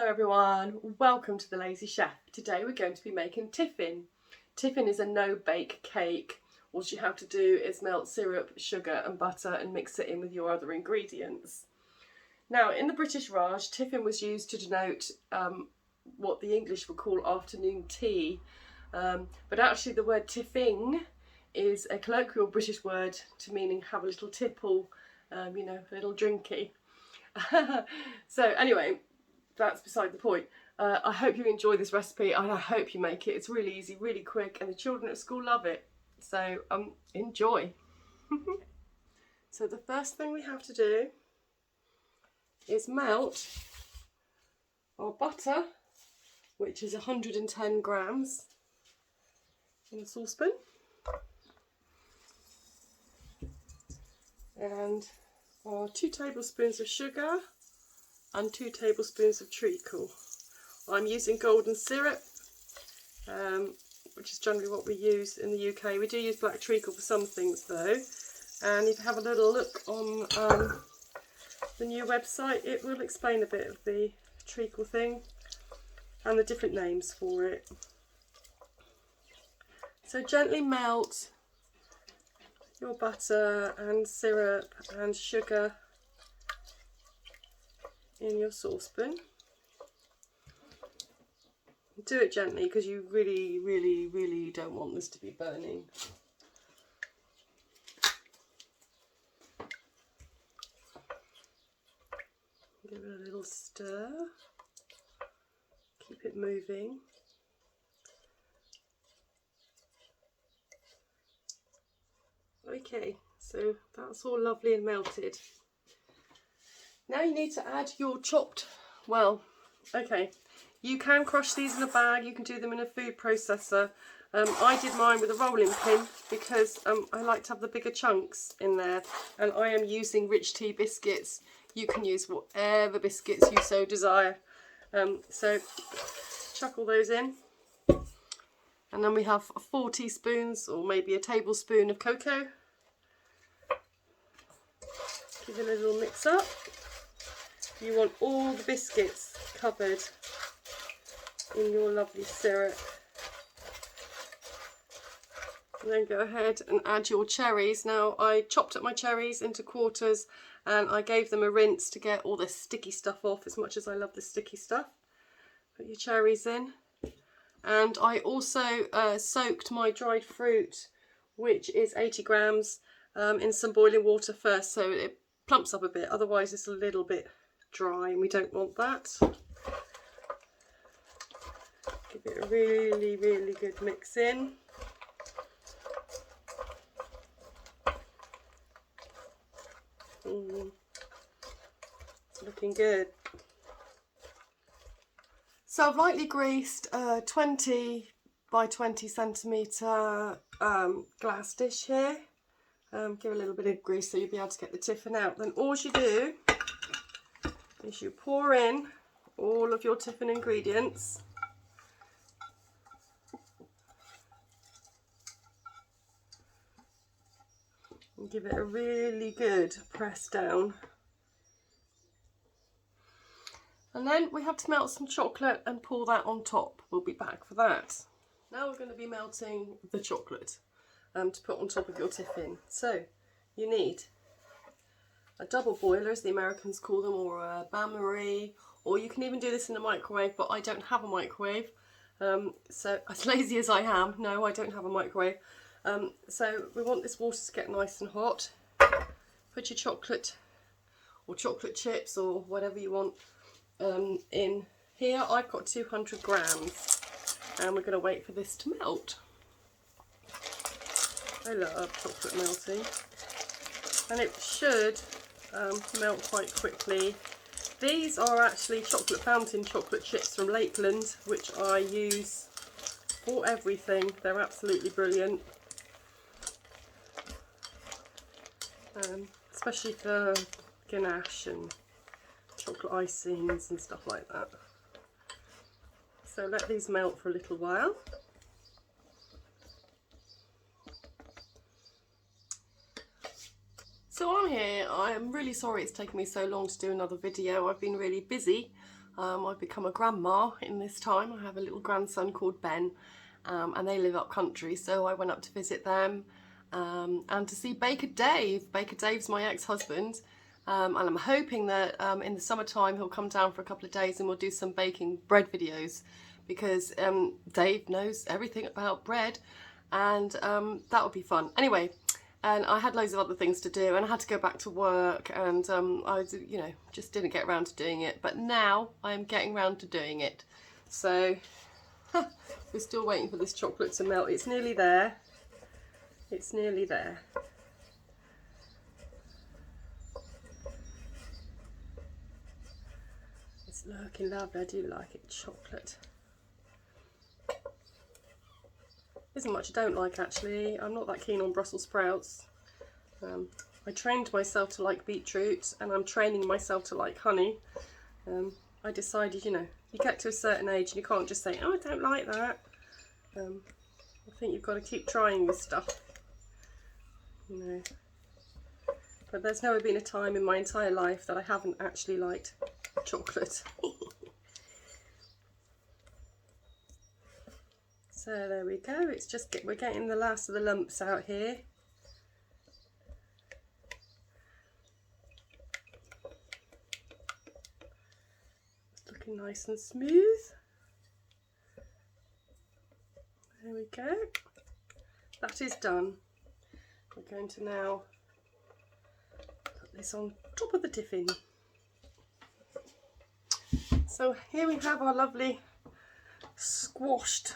Hello everyone, welcome to The Lazy Chef. Today we're going to be making tiffin. Tiffin is a no-bake cake. All you have to do is melt syrup, sugar and butter and mix it in with your other ingredients. Now in the British Raj, tiffin was used to denote what the English would call afternoon tea. But actually the word tiffing is a colloquial British word to meaning have a little tipple, you know, a little drinky. So anyway, that's beside the point. I hope you enjoy this recipe and I hope you make it. It's really easy, really quick, and the children at school love it. So enjoy. So the first thing we have to do is melt our butter, which is 110 grams, in a saucepan. And our 2 tablespoons of sugar and 2 tablespoons of treacle. I'm using golden syrup, which is generally what we use in the UK. We do use black treacle for some things though. And if you have a little look on the new website, it will explain a bit of the treacle thing and the different names for it. So gently melt your butter and syrup and sugar in your saucepan. Do it gently because you really don't want this to be burning. Give it a little stir. Keep it moving. Okay, so that's all lovely and melted. Now you need to add your chopped, you can crush these in a bag, you can do them in a food processor. I did mine with a rolling pin because I like to have the bigger chunks in there, and I am using rich tea biscuits. You can use whatever biscuits you so desire. So chuck all those in. And then we have 4 teaspoons or maybe a tablespoon of cocoa. Give it a little mix up. You want all the biscuits covered in your lovely syrup. And then go ahead and add your cherries. Now I chopped up my cherries into quarters and I gave them a rinse to get all the sticky stuff off, as much as I love the sticky stuff. Put your cherries in. And I also soaked my dried fruit, which is 80 grams, in some boiling water first, so it plumps up a bit, otherwise it's a little bit dry and we don't want that. Give it a really good mix in. It's looking good. So I've lightly greased a 20 by 20 centimetre glass dish here. Give a little bit of grease so you'll be able to get the tiffin out. Then all you do is you pour in all of your tiffin ingredients. And give it a really good press down. And then we have to melt some chocolate and pour that on top. We'll be back for that. Now we're going to be melting the chocolate to put on top of your tiffin. So you need a double boiler, as the Americans call them, or a bain-marie, or you can even do this in a microwave, but I don't have a microwave. So as lazy as I am, no, I don't have a microwave. So we want this water to get nice and hot. Put your chocolate or chocolate chips or whatever you want in here. I've got 200 grams and we're going to wait for this to melt. I love chocolate melting, and it should melt quite quickly. These are actually chocolate fountain chocolate chips from Lakeland, which I use for everything. They're absolutely brilliant, especially for ganache and chocolate icings and stuff like that. So let these melt for a little while. So I'm here. I'm really sorry it's taken me so long to do another video. I've been really busy. I've become a grandma in this time. I have a little grandson called Ben, and they live up country, so I went up to visit them and to see Baker Dave. Baker Dave's my ex-husband, and I'm hoping that in the summertime he'll come down for a couple of days and we'll do some baking bread videos, because Dave knows everything about bread, and that would be fun. Anyway, and I had loads of other things to do, and I had to go back to work, and I, you know, just didn't get around to doing it. But now I am getting around to doing it. So we're still waiting for this chocolate to melt. It's nearly there. It's nearly there. It's looking lovely. I do like it. Chocolate. Isn't much I don't like, actually. I'm not that keen on Brussels sprouts. I trained myself to like beetroot, and I'm training myself to like honey. I decided, you know, you get to a certain age and you can't just say, oh, I don't like that. I think you've got to keep trying this stuff, you know. But there's never been a time in my entire life that I haven't actually liked chocolate. So there we go. It's just we're getting the last of the lumps out here. It's looking nice and smooth. There we go. That is done. We're going to now put this on top of the tiffin. So here we have our lovely squashed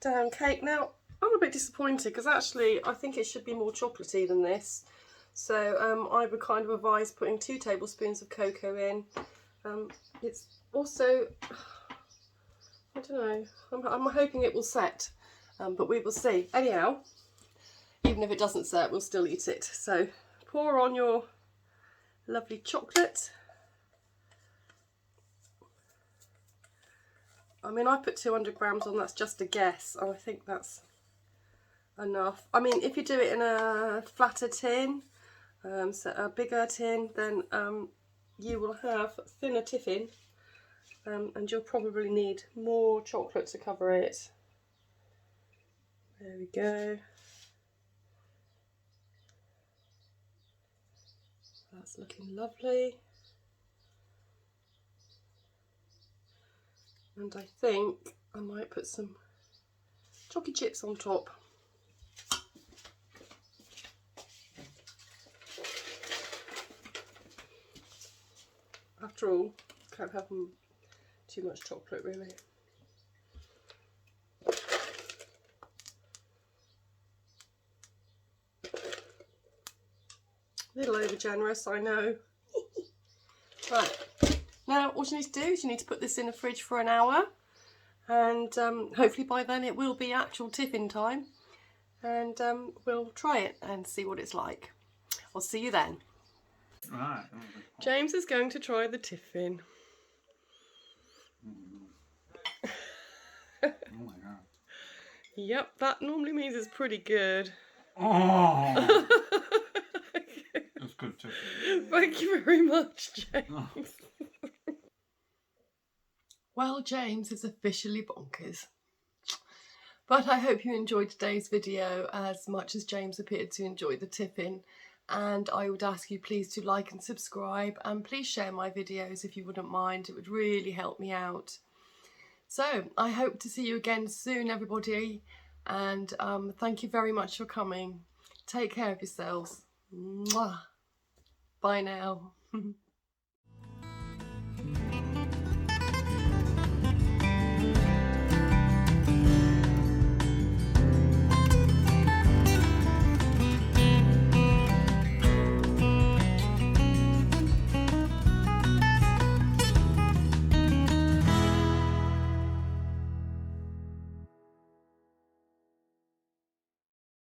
down cake. Now I'm a bit disappointed because actually I think it should be more chocolatey than this. So I would kind of advise putting 2 tablespoons of cocoa in. It's also, I don't know, I'm hoping it will set, but we will see. Anyhow, even if it doesn't set, we'll still eat it. So pour on your lovely chocolate. I mean, I put 200 grams on, that's just a guess. I think that's enough. I mean, if you do it in a flatter tin, so a bigger tin, then you will have thinner tiffin, and you'll probably need more chocolate to cover it. There we go. That's looking lovely. And I think I might put some chocolate chips on top. After all, can't have too much chocolate really. A little over generous, I know. Right. Now, what you need to do is you need to put this in the fridge for an hour, and hopefully by then it will be actual tiffin time, and we'll try it and see what it's like. I'll see you then. Right. James is going to try the tiffin. Oh my god. Yep, that normally means it's pretty good. Oh! That's good tiffin. Thank you very much, James. Oh. Well, James is officially bonkers. But I hope you enjoyed today's video as much as James appeared to enjoy the tiffin. And I would ask you please to like and subscribe, and please share my videos if you wouldn't mind. It would really help me out. So I hope to see you again soon, everybody. And thank you very much for coming. Take care of yourselves. Mwah. Bye now.